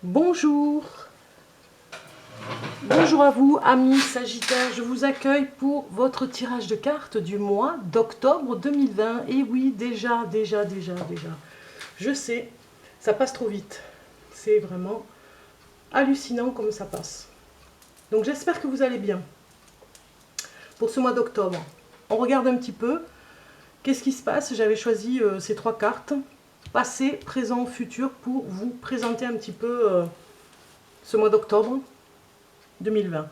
Bonjour, bonjour à vous amis Sagittaires, je vous accueille pour votre tirage de cartes du mois d'octobre 2020. Et oui, déjà, je sais, ça passe trop vite, c'est vraiment hallucinant comme ça passe. Donc j'espère que vous allez bien pour ce mois d'octobre. On regarde un petit peu, qu'est-ce qui se passe. J'avais choisi ces trois cartes, passé, présent, futur, pour vous présenter un petit peu ce mois d'octobre 2020.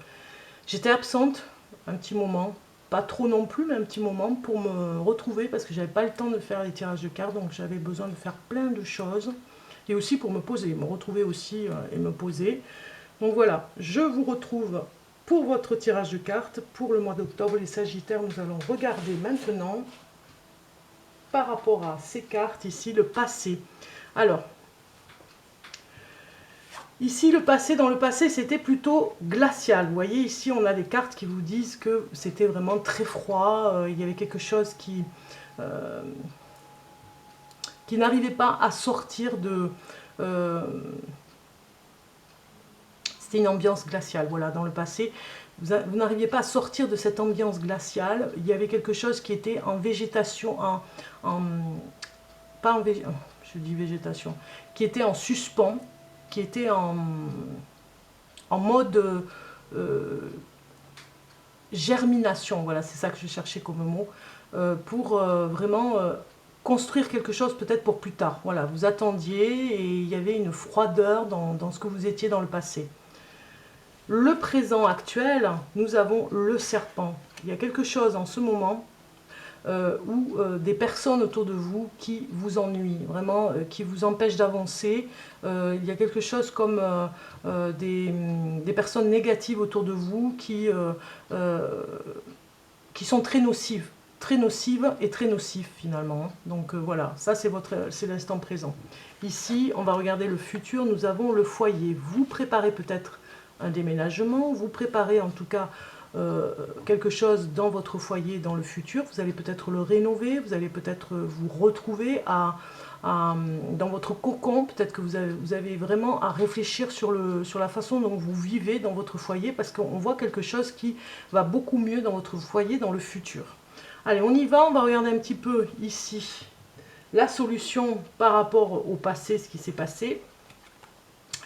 J'étais absente un petit moment, pas trop non plus, mais un petit moment pour me retrouver parce que j'avais pas le temps de faire les tirages de cartes, donc j'avais besoin de faire plein de choses et aussi pour me poser, me retrouver aussi et me poser. Donc voilà, je vous retrouve pour votre tirage de cartes pour le mois d'octobre. Les Sagittaires, nous allons regarder maintenant par rapport à ces cartes ici le passé. Alors, ici, le passé, dans le passé, c'était plutôt glacial. Vous voyez, ici, on a des cartes qui vous disent que c'était vraiment très froid. Il y avait quelque chose qui n'arrivait pas à sortir de... c'était une ambiance glaciale, voilà, dans le passé. Vous n'arriviez pas à sortir de cette ambiance glaciale. Il y avait quelque chose qui était en végétation, pas en végétation, je dis végétation, qui était en suspens, qui était en mode germination, voilà, c'est ça que je cherchais comme mot, pour vraiment construire quelque chose peut-être pour plus tard. Voilà, vous attendiez et il y avait une froideur dans ce que vous étiez dans le passé. Le présent actuel, nous avons le serpent. Il y a quelque chose en ce moment ou des personnes autour de vous qui vous ennuient, vraiment, qui vous empêchent d'avancer. Il y a quelque chose comme des personnes négatives autour de vous qui sont très nocives et très nocifs finalement. Donc voilà, ça c'est l'instant présent. Ici, on va regarder le futur. Nous avons le foyer. Vous préparez peut-être un déménagement, vous préparez en tout cas quelque chose dans votre foyer dans le futur. Vous allez peut-être le rénover, vous allez peut-être vous retrouver dans votre cocon. Peut-être que vous avez vraiment à réfléchir sur la façon dont vous vivez dans votre foyer, parce qu'on voit quelque chose qui va beaucoup mieux dans votre foyer dans le futur. Allez, on y va, on va regarder un petit peu ici la solution par rapport au passé, ce qui s'est passé.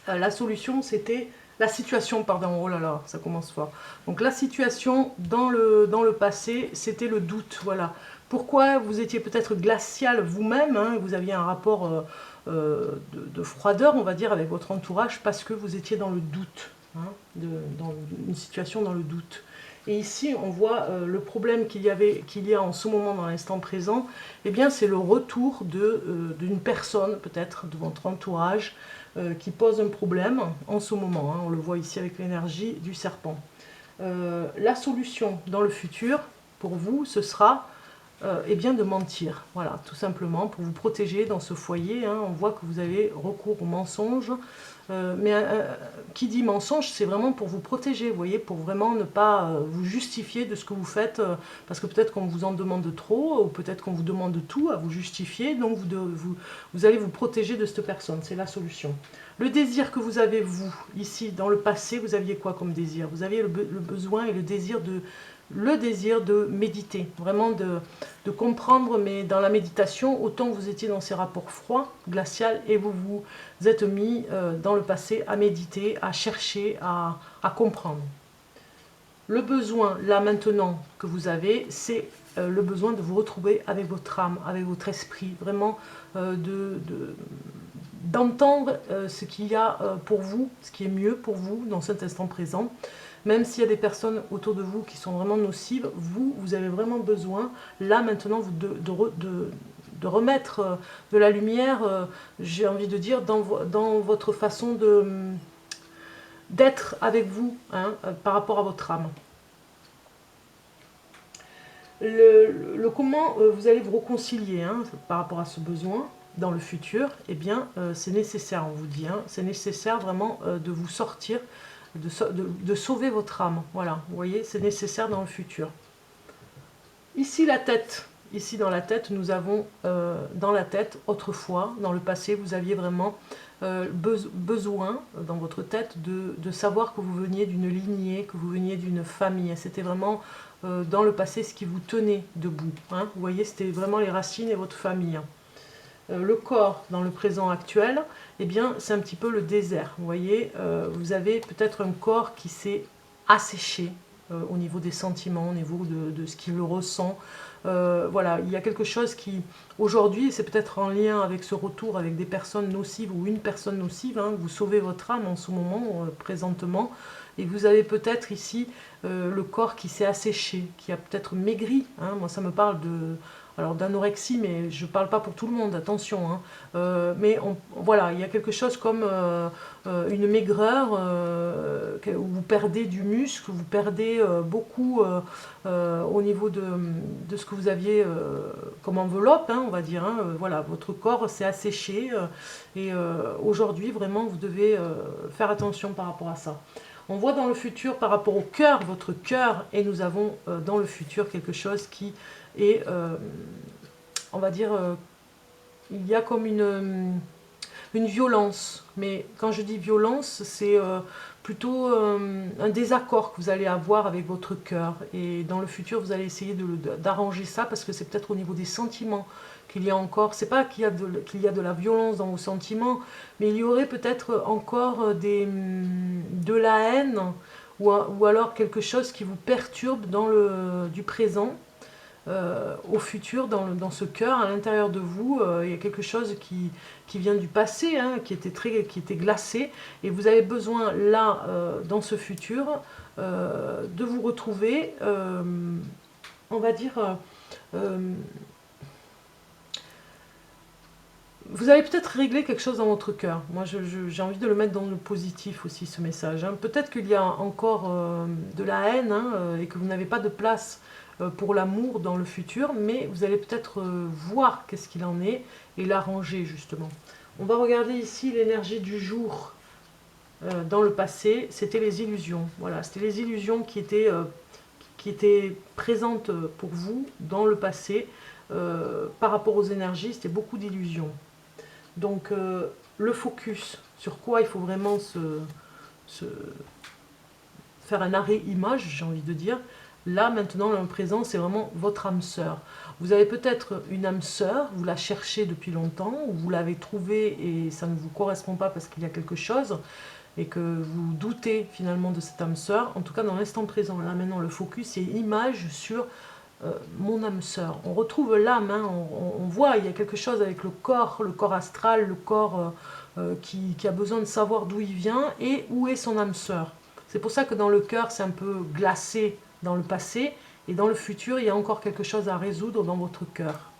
La solution, c'était la situation, pardon, oh là là, ça commence fort. Donc la situation dans le passé, c'était le doute, voilà. Pourquoi vous étiez peut-être glacial vous-même, hein, vous aviez un rapport de froideur, on va dire, avec votre entourage, parce que vous étiez dans le doute, hein, dans une situation dans le doute. Et ici, on voit le problème qu'il y a en ce moment dans l'instant présent, eh bien, c'est le retour d'une personne, peut-être, de votre entourage, qui pose un problème en ce moment. Hein, on le voit ici avec l'énergie du serpent. La solution dans le futur, pour vous, ce sera eh bien de mentir. Voilà, tout simplement, pour vous protéger dans ce foyer. Hein, on voit que vous avez recours au mensonge. Mais qui dit mensonge, c'est vraiment pour vous protéger, vous voyez, pour vraiment ne pas vous justifier de ce que vous faites, parce que peut-être qu'on vous en demande trop, ou peut-être qu'on vous demande tout à vous justifier, donc vous allez vous protéger de cette personne, c'est la solution. Le désir que vous avez, vous, ici, dans le passé, vous aviez quoi comme désir? Vous aviez le besoin et le désir de méditer, vraiment de comprendre, mais dans la méditation, autant vous étiez dans ces rapports froids, glacial, et vous vous êtes mis dans le passé à méditer, à chercher, à comprendre. Le besoin, là maintenant, que vous avez, c'est le besoin de vous retrouver avec votre âme, avec votre esprit, vraiment d'entendre ce qu'il y a pour vous, ce qui est mieux pour vous dans cet instant présent. Même s'il y a des personnes autour de vous qui sont vraiment nocives, vous avez vraiment besoin, là maintenant, de remettre de la lumière, j'ai envie de dire, dans votre façon d'être avec vous, hein, par rapport à votre âme. Le comment vous allez vous réconcilier, hein, par rapport à ce besoin dans le futur, eh bien c'est nécessaire, on vous dit, hein, c'est nécessaire vraiment de vous sortir, de sauver votre âme. Voilà, vous voyez, c'est nécessaire dans le futur. Ici la tête, ici dans la tête, nous avons dans la tête, autrefois, dans le passé, vous aviez vraiment besoin dans votre tête de savoir que vous veniez d'une lignée, que vous veniez d'une famille. C'était vraiment dans le passé ce qui vous tenait debout. Hein. Vous voyez, c'était vraiment les racines et votre famille. Le corps dans le présent actuel, eh bien, c'est un petit peu le désert. Vous voyez, vous avez peut-être un corps qui s'est asséché au niveau des sentiments, au niveau de ce qu'il ressent. Voilà, il y a quelque chose qui, aujourd'hui, c'est peut-être en lien avec ce retour avec des personnes nocives ou une personne nocive, hein, vous sauvez votre âme en ce moment, présentement, et vous avez peut-être ici le corps qui s'est asséché, qui a peut-être maigri. Hein. Moi, ça me parle alors d'anorexie, mais je ne parle pas pour tout le monde, attention. Hein. Mais voilà, il y a quelque chose comme une maigreur, où vous perdez du muscle, vous perdez beaucoup au niveau de ce que vous aviez comme enveloppe, hein, on va dire. Hein. Voilà, votre corps s'est asséché et aujourd'hui, vraiment, vous devez faire attention par rapport à ça. On voit dans le futur par rapport au cœur, votre cœur, et nous avons dans le futur quelque chose qui est, on va dire, il y a comme une violence. Mais quand je dis violence, c'est plutôt un désaccord que vous allez avoir avec votre cœur. Et dans le futur, vous allez essayer d'arranger ça, parce que c'est peut-être au niveau des sentiments qu'il y a encore, c'est pas qu'il y a de la violence dans vos sentiments, mais il y aurait peut-être encore de la haine, ou alors quelque chose qui vous perturbe du présent au futur, dans ce cœur, à l'intérieur de vous. Il y a quelque chose qui vient du passé, hein, qui était glacé, et vous avez besoin là, dans ce futur, de vous retrouver, on va dire, vous allez peut-être régler quelque chose dans votre cœur. Moi, j'ai envie de le mettre dans le positif aussi, ce message. Hein. Peut-être qu'il y a encore de la haine, hein, et que vous n'avez pas de place pour l'amour dans le futur, mais vous allez peut-être voir qu'est-ce qu'il en est et l'arranger, justement. On va regarder ici l'énergie du jour. Dans le passé, c'était les illusions. Voilà, c'était les illusions qui étaient présentes pour vous dans le passé. Par rapport aux énergies, c'était beaucoup d'illusions. Donc le focus, sur quoi il faut vraiment faire un arrêt image, j'ai envie de dire. Là, maintenant, le présent, c'est vraiment votre âme sœur. Vous avez peut-être une âme sœur, vous la cherchez depuis longtemps, ou vous l'avez trouvée et ça ne vous correspond pas parce qu'il y a quelque chose, et que vous doutez finalement de cette âme sœur. En tout cas, dans l'instant présent, là maintenant, le focus est image sur mon âme sœur. On retrouve l'âme, hein, on voit, il y a quelque chose avec le corps astral, le corps qui a besoin de savoir d'où il vient et où est son âme sœur. C'est pour ça que dans le cœur, c'est un peu glacé dans le passé, et dans le futur, il y a encore quelque chose à résoudre dans votre cœur.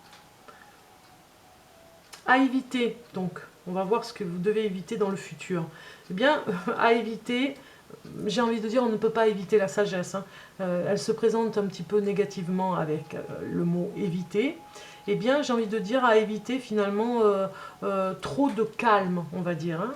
À éviter, donc, on va voir ce que vous devez éviter dans le futur. Eh bien, à éviter, j'ai envie de dire, on ne peut pas éviter la sagesse. Hein. Elle se présente un petit peu négativement avec le mot éviter. Eh bien, j'ai envie de dire à éviter finalement trop de calme, on va dire. Hein.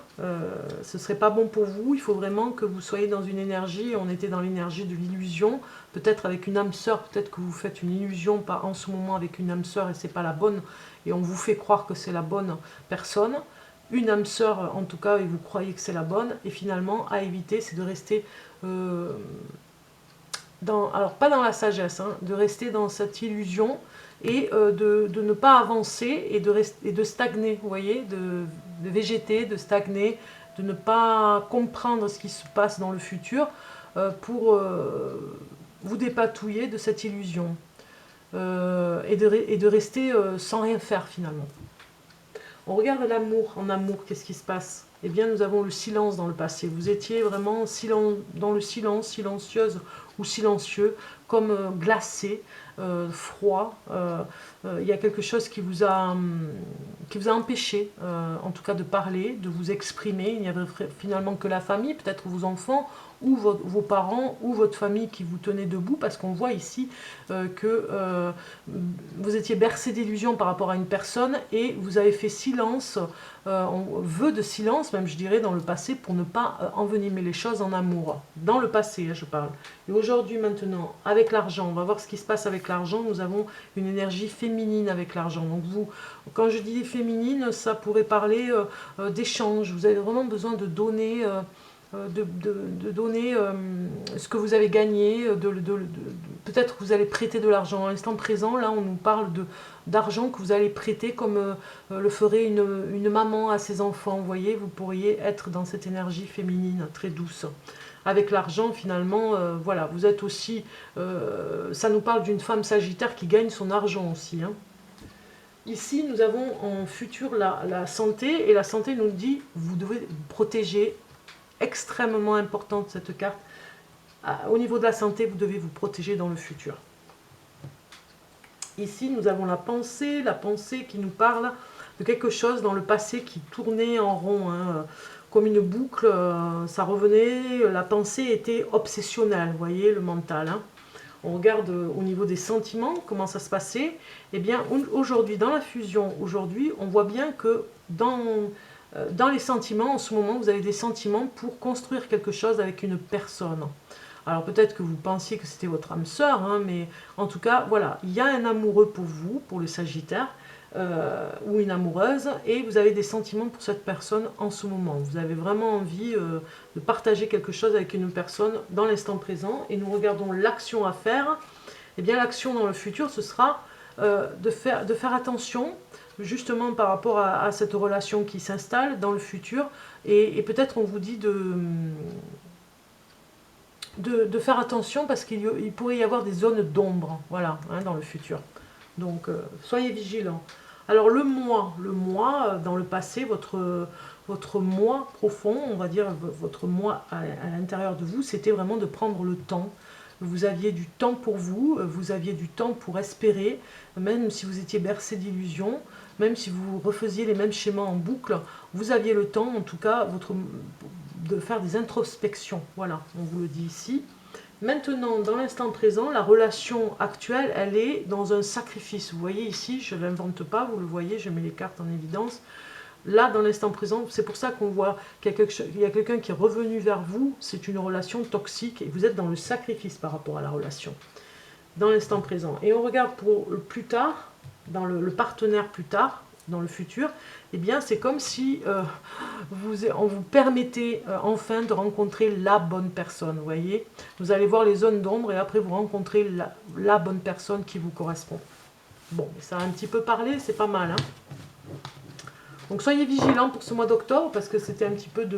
Ce ne serait pas bon pour vous. Il faut vraiment que vous soyez dans une énergie. On était dans l'énergie de l'illusion. Peut-être avec une âme sœur, peut-être que vous faites une illusion pas en ce moment avec une âme sœur et c'est pas la bonne. Et on vous fait croire que c'est la bonne personne. Une âme sœur en tout cas, et vous croyez que c'est la bonne, et finalement à éviter, c'est de rester alors pas dans la sagesse, hein, de rester dans cette illusion et de ne pas avancer et de stagner, vous voyez, de végéter, de stagner, de ne pas comprendre ce qui se passe dans le futur pour vous dépatouiller de cette illusion et de rester sans rien faire finalement. On regarde l'amour. En amour, qu'est-ce qui se passe? Eh bien, nous avons le silence dans le passé. Vous étiez vraiment dans le silence, silencieuse ou silencieux, comme glacé, froid. Il y a quelque chose qui vous a empêché, en tout cas, de parler, de vous exprimer. Il n'y avait finalement que la famille, peut-être vos enfants, ou vos parents, ou votre famille qui vous tenait debout, parce qu'on voit ici que vous étiez bercé d'illusions par rapport à une personne, et vous avez fait silence, vœu de silence, même je dirais, dans le passé, pour ne pas envenimer les choses en amour. Dans le passé, je parle. Et aujourd'hui, maintenant, avec l'argent. On va voir ce qui se passe avec l'argent. Nous avons une énergie féminine avec l'argent. Donc vous, quand je dis féminine, ça pourrait parler d'échange. Vous avez vraiment besoin de donner... de donner ce que vous avez gagné, peut-être que vous allez prêter de l'argent. À l'instant présent, là, on nous parle d'argent que vous allez prêter comme le ferait une maman à ses enfants. Vous voyez, vous pourriez être dans cette énergie féminine très douce. Avec l'argent, finalement, voilà, vous êtes aussi... ça nous parle d'une femme sagittaire qui gagne son argent aussi, hein. Ici, nous avons en futur la santé, et la santé nous dit, vous devez vous protéger. Extrêmement importante cette carte. Au niveau de la santé, vous devez vous protéger dans le futur. Ici, nous avons la pensée qui nous parle de quelque chose dans le passé qui tournait en rond, hein, comme une boucle, ça revenait, la pensée était obsessionnelle, vous voyez, le mental. Hein. On regarde au niveau des sentiments, comment ça se passait. Eh bien, aujourd'hui, dans la fusion, aujourd'hui, on voit bien que dans les sentiments, en ce moment, vous avez des sentiments pour construire quelque chose avec une personne. Alors peut-être que vous pensiez que c'était votre âme sœur, hein, mais en tout cas, voilà, il y a un amoureux pour vous, pour le Sagittaire, ou une amoureuse, et vous avez des sentiments pour cette personne en ce moment. Vous avez vraiment envie de partager quelque chose avec une personne dans l'instant présent, et nous regardons l'action à faire. Eh bien, l'action dans le futur, ce sera de faire attention, justement par rapport à cette relation qui s'installe dans le futur, et peut-être on vous dit de faire attention parce qu'il pourrait y avoir des zones d'ombre, voilà, hein, dans le futur. Donc soyez vigilants. Alors le moi dans le passé, votre moi profond, on va dire votre moi à l'intérieur de vous, c'était vraiment de prendre le temps. Vous aviez du temps pour vous, vous aviez du temps pour espérer, même si vous étiez bercé d'illusions, même si vous refaisiez les mêmes schémas en boucle, vous aviez le temps, en tout cas, de faire des introspections. Voilà, on vous le dit ici. Maintenant, dans l'instant présent, la relation actuelle, elle est dans un sacrifice. Vous voyez ici, je ne l'invente pas, vous le voyez, je mets les cartes en évidence. Là, dans l'instant présent, c'est pour ça qu'on voit qu'il y a quelqu'un qui est revenu vers vous, c'est une relation toxique, et vous êtes dans le sacrifice par rapport à la relation, dans l'instant présent. Et on regarde pour plus tard, dans le partenaire plus tard, dans le futur, eh bien c'est comme si on vous permettait enfin de rencontrer la bonne personne, vous voyez. Vous allez voir les zones d'ombre et après vous rencontrez la bonne personne qui vous correspond. Bon, ça a un petit peu parlé, c'est pas mal, hein. Donc soyez vigilants pour ce mois d'octobre, parce que c'était un petit peu de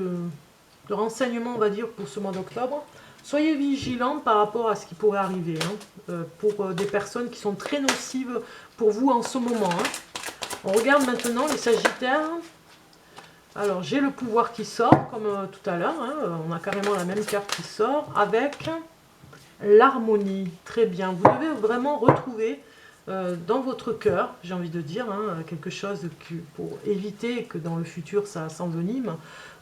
renseignement, on va dire, pour ce mois d'octobre. Soyez vigilants par rapport à ce qui pourrait arriver, hein, pour des personnes qui sont très nocives pour vous en ce moment. Hein. On regarde maintenant les Sagittaires. Alors j'ai le pouvoir qui sort, comme tout à l'heure, hein, on a carrément la même carte qui sort, avec l'harmonie. Très bien, vous devez vraiment retrouver dans votre cœur, j'ai envie de dire, hein, quelque chose pour éviter que dans le futur ça s'envenime,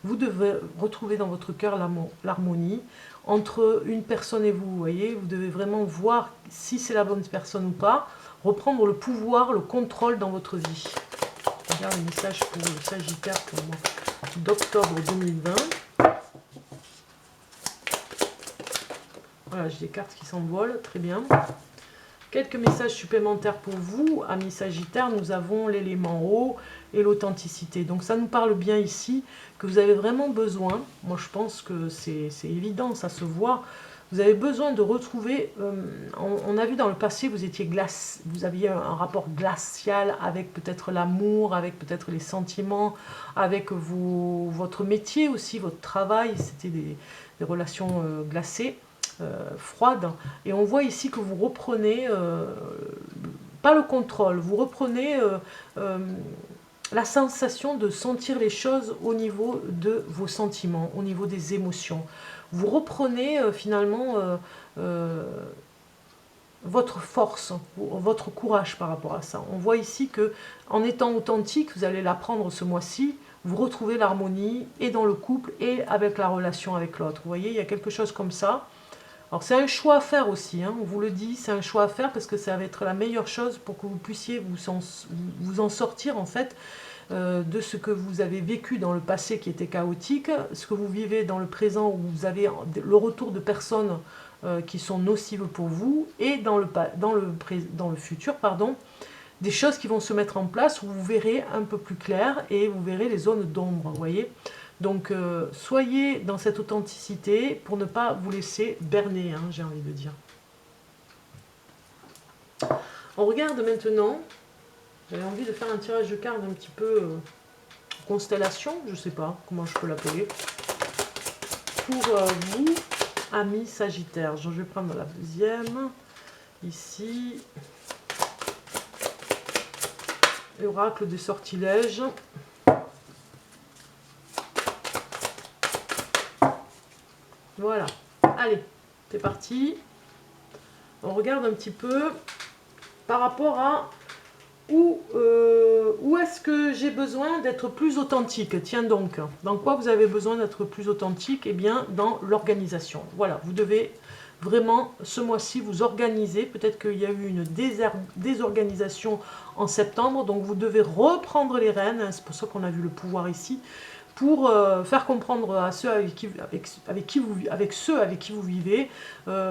vous devez retrouver dans votre cœur l'harmonie entre une personne et vous, vous voyez, vous devez vraiment voir si c'est la bonne personne ou pas, reprendre le pouvoir, le contrôle dans votre vie. Regarde le message pour le Sagittaire pour le mois d'octobre 2020. Voilà, j'ai des cartes qui s'envolent, très bien. Quelques messages supplémentaires pour vous, amis Sagittaires. Nous avons l'élément eau et l'authenticité. Donc ça nous parle bien ici que vous avez vraiment besoin, moi je pense que c'est évident, ça se voit, vous avez besoin de retrouver, on a vu dans le passé, vous aviez un rapport glacial avec peut-être l'amour, avec peut-être les sentiments, avec votre métier aussi, votre travail, c'était des relations glacées. Froide, et on voit ici que vous reprenez pas le contrôle, vous reprenez la sensation de sentir les choses au niveau de vos sentiments, au niveau des émotions. Vous reprenez finalement votre force, votre courage par rapport à ça. On voit ici que en étant authentique, vous allez l'apprendre ce mois-ci, vous retrouvez l'harmonie et dans le couple et avec la relation avec l'autre. Vous voyez, il y a quelque chose comme ça. Alors c'est un choix à faire aussi, hein, on vous le dit, c'est un choix à faire parce que ça va être la meilleure chose pour que vous puissiez vous en sortir en fait. de ce que vous avez vécu dans le passé qui était chaotique, ce que vous vivez dans le présent où vous avez le retour de personnes qui sont nocives pour vous, et dans le futur, pardon, des choses qui vont se mettre en place où vous verrez un peu plus clair et vous verrez les zones d'ombre, vous voyez. Donc soyez dans cette authenticité pour ne pas vous laisser berner, hein, j'ai envie de dire. On regarde maintenant, j'avais envie de faire un tirage de cartes un petit peu constellation, je sais pas comment je peux l'appeler, pour vous, amis Sagittaire. Je vais prendre la deuxième, ici, l'oracle des sortilèges. Voilà, allez, c'est parti. On regarde un petit peu par rapport à où est-ce que j'ai besoin d'être plus authentique. Tiens donc, dans quoi vous avez besoin d'être plus authentique? Eh bien, dans l'organisation. Voilà, vous devez vraiment, ce mois-ci, vous organiser. Peut-être qu'il y a eu une désorganisation en septembre, donc vous devez reprendre les rênes. C'est pour ça qu'on a vu le pouvoir ici, pour faire comprendre à ceux avec ceux avec qui vous vivez,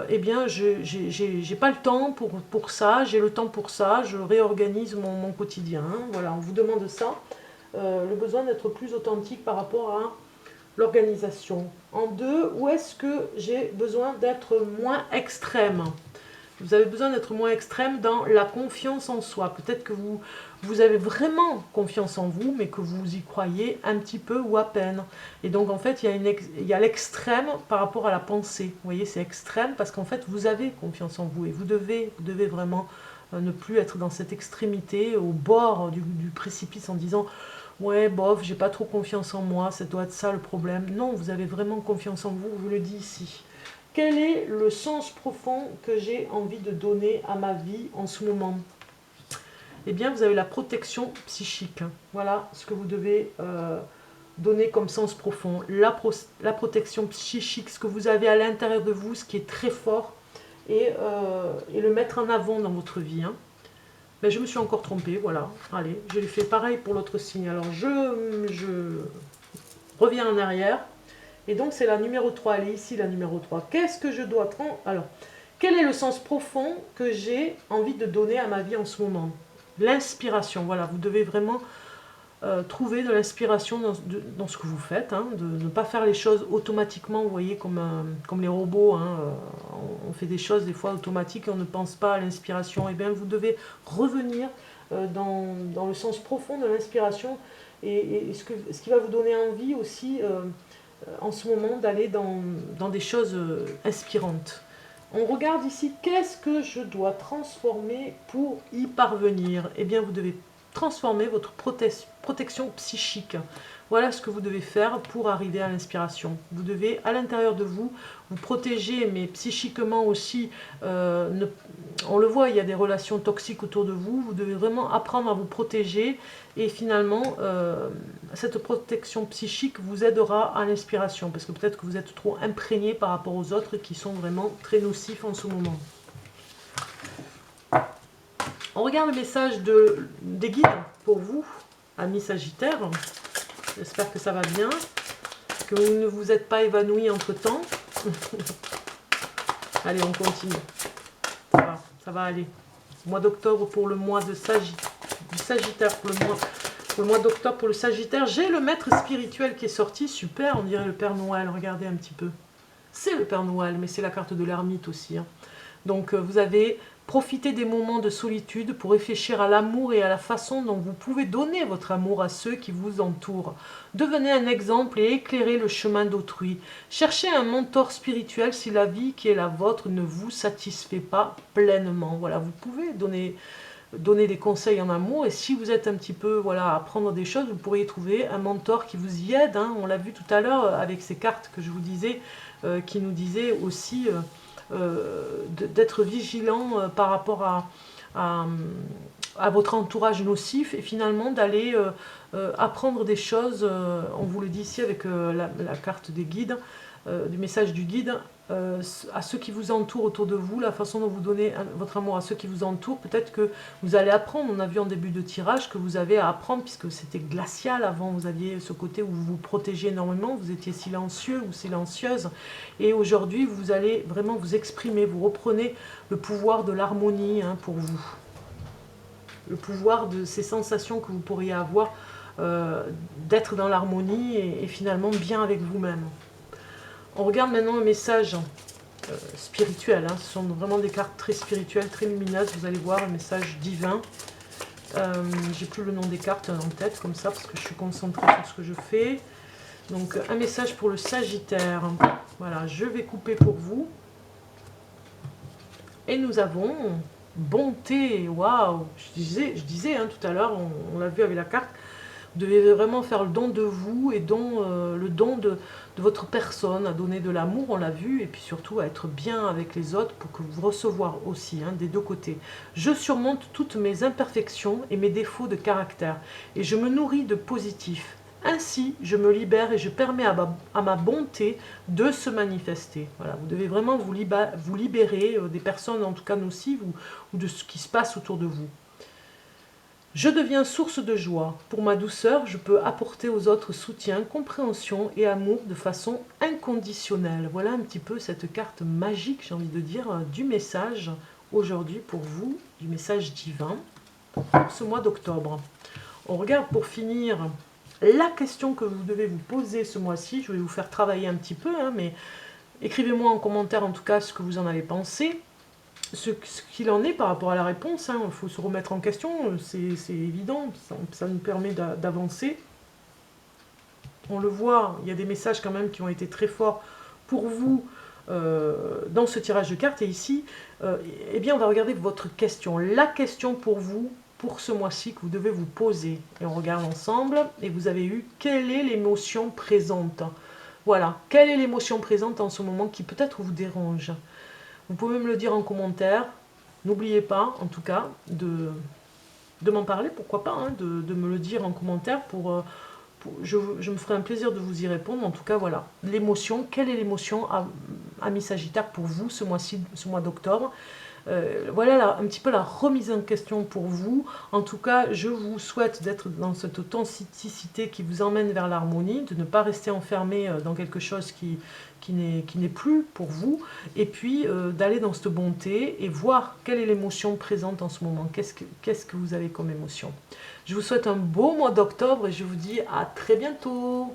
eh bien, j'ai pas le temps pour ça, j'ai le temps pour ça, je réorganise mon quotidien. Hein. Voilà, on vous demande ça, le besoin d'être plus authentique par rapport à l'organisation. En deux, où est-ce que j'ai besoin d'être moins extrême? Vous avez besoin d'être moins extrême dans la confiance en soi. Peut-être que vous avez vraiment confiance en vous, mais que vous y croyez un petit peu ou à peine. Et donc, en fait, il y a l'extrême par rapport à la pensée. Vous voyez, c'est extrême parce qu'en fait, vous avez confiance en vous. Et vous devez vraiment ne plus être dans cette extrémité, au bord du précipice en disant « Ouais, bof, j'ai pas trop confiance en moi, ça doit être ça le problème. » Non, vous avez vraiment confiance en vous, je vous le dis ici. Quel est le sens profond que j'ai envie de donner à ma vie en ce moment? Eh bien, vous avez la protection psychique. Voilà ce que vous devez donner comme sens profond. La protection psychique, ce que vous avez à l'intérieur de vous, ce qui est très fort, et le mettre en avant dans votre vie. Hein. Mais je me suis encore trompée, voilà. Allez, je l'ai fait pareil pour l'autre signe. Alors, je reviens en arrière. Et donc, c'est la numéro 3. Elle est ici, la numéro 3. Qu'est-ce que je dois prendre? Alors, quel est le sens profond que j'ai envie de donner à ma vie en ce moment? L'inspiration. Voilà, vous devez vraiment trouver de l'inspiration dans ce que vous faites. Hein, de ne pas faire les choses automatiquement, vous voyez, comme les robots. Hein, on fait des choses des fois automatiques et on ne pense pas à l'inspiration. Eh bien, vous devez revenir dans le sens profond de l'inspiration et ce qui va vous donner envie aussi... en ce moment d'aller dans des choses inspirantes. On regarde ici, qu'est-ce que je dois transformer pour y parvenir? Eh bien, vous devez transformer votre protection psychique. Voilà ce que vous devez faire pour arriver à l'inspiration. Vous devez, à l'intérieur de vous, vous protéger, mais psychiquement aussi, on le voit, il y a des relations toxiques autour de vous. Vous devez vraiment apprendre à vous protéger et finalement, cette protection psychique vous aidera à l'inspiration parce que peut-être que vous êtes trop imprégné par rapport aux autres qui sont vraiment très nocifs en ce moment. On regarde le message des guides pour vous, amis Sagittaires. J'espère que ça va bien, que vous ne vous êtes pas évanoui entre-temps. Allez, on continue. Ça va aller. Mois d'octobre pour le mois de Sagittaire, pour le mois d'octobre pour le Sagittaire. J'ai le maître spirituel qui est sorti, super, on dirait le Père Noël, regardez un petit peu. C'est le Père Noël, mais c'est la carte de l'ermite aussi. Hein. Donc vous avez profité des moments de solitude pour réfléchir à l'amour et à la façon dont vous pouvez donner votre amour à ceux qui vous entourent. Devenez un exemple et éclairez le chemin d'autrui. Cherchez un mentor spirituel si la vie qui est la vôtre ne vous satisfait pas pleinement. Voilà, vous pouvez donner des conseils en amour et si vous êtes un petit peu à apprendre des choses, vous pourriez trouver un mentor qui vous y aide. Hein. On l'a vu tout à l'heure avec ces cartes que je vous disais, qui nous disaient aussi... d'être vigilant par rapport à à votre entourage nocif et finalement d'aller apprendre des choses, on vous le dit ici avec la carte des guides, du message du guide, à ceux qui vous entourent autour de vous, la façon dont vous donnez votre amour à ceux qui vous entourent, peut-être que vous allez apprendre, on a vu en début de tirage que vous avez à apprendre, puisque c'était glacial avant, vous aviez ce côté où vous vous protégez énormément, vous étiez silencieux ou silencieuse, et aujourd'hui vous allez vraiment vous exprimer, vous reprenez le pouvoir de l'harmonie pour vous. Le pouvoir de ces sensations que vous pourriez avoir, d'être dans l'harmonie et finalement bien avec vous-même. On regarde maintenant un message spirituel, ce sont vraiment des cartes très spirituelles, très lumineuses, vous allez voir un message divin. J'ai plus le nom des cartes en tête comme ça parce que je suis concentrée sur ce que je fais. Donc un message pour le Sagittaire, voilà, je vais couper pour vous. Et nous avons bonté, waouh, je disais tout à l'heure, on l'a vu avec la carte, vous devez vraiment faire le don de vous et le don de votre personne, à donner de l'amour, on l'a vu, et puis surtout à être bien avec les autres pour que vous recevoir aussi, des deux côtés. Je surmonte toutes mes imperfections et mes défauts de caractère, et je me nourris de positif. Ainsi, je me libère et je permets à ma bonté de se manifester. Voilà, vous devez vraiment vous libérer des personnes, en tout cas nocives, ou de ce qui se passe autour de vous. Je deviens source de joie. Pour ma douceur, je peux apporter aux autres soutien, compréhension et amour de façon inconditionnelle. Voilà un petit peu cette carte magique, j'ai envie de dire, du message aujourd'hui pour vous, du message divin pour ce mois d'octobre. On regarde pour finir la question que vous devez vous poser ce mois-ci. Je vais vous faire travailler un petit peu, mais écrivez-moi en commentaire en tout cas ce que vous en avez pensé. Ce qu'il en est par rapport à la réponse, il faut se remettre en question, c'est évident, ça nous permet d'avancer. On le voit, il y a des messages quand même qui ont été très forts pour vous dans ce tirage de cartes. Et ici, eh bien, on va regarder votre question, la question pour vous, pour ce mois-ci que vous devez vous poser. Et on regarde ensemble, et vous avez eu, quelle est l'émotion présente? Voilà, quelle est l'émotion présente en ce moment qui peut-être vous dérange? Vous pouvez me le dire en commentaire. N'oubliez pas, en tout cas, de m'en parler, pourquoi pas, de me le dire en commentaire. Je me ferai un plaisir de vous y répondre. En tout cas, voilà, l'émotion. Quelle est l'émotion, amis Sagittaire, pour vous ce mois-ci, ce mois d'octobre? Voilà un petit peu la remise en question pour vous. En tout cas, je vous souhaite d'être dans cette authenticité qui vous emmène vers l'harmonie, de ne pas rester enfermé dans quelque chose qui n'est plus pour vous, et puis d'aller dans cette bonté et voir quelle est l'émotion présente en ce moment. Qu'est-ce que vous avez comme émotion? Je vous souhaite un beau mois d'octobre et je vous dis à très bientôt.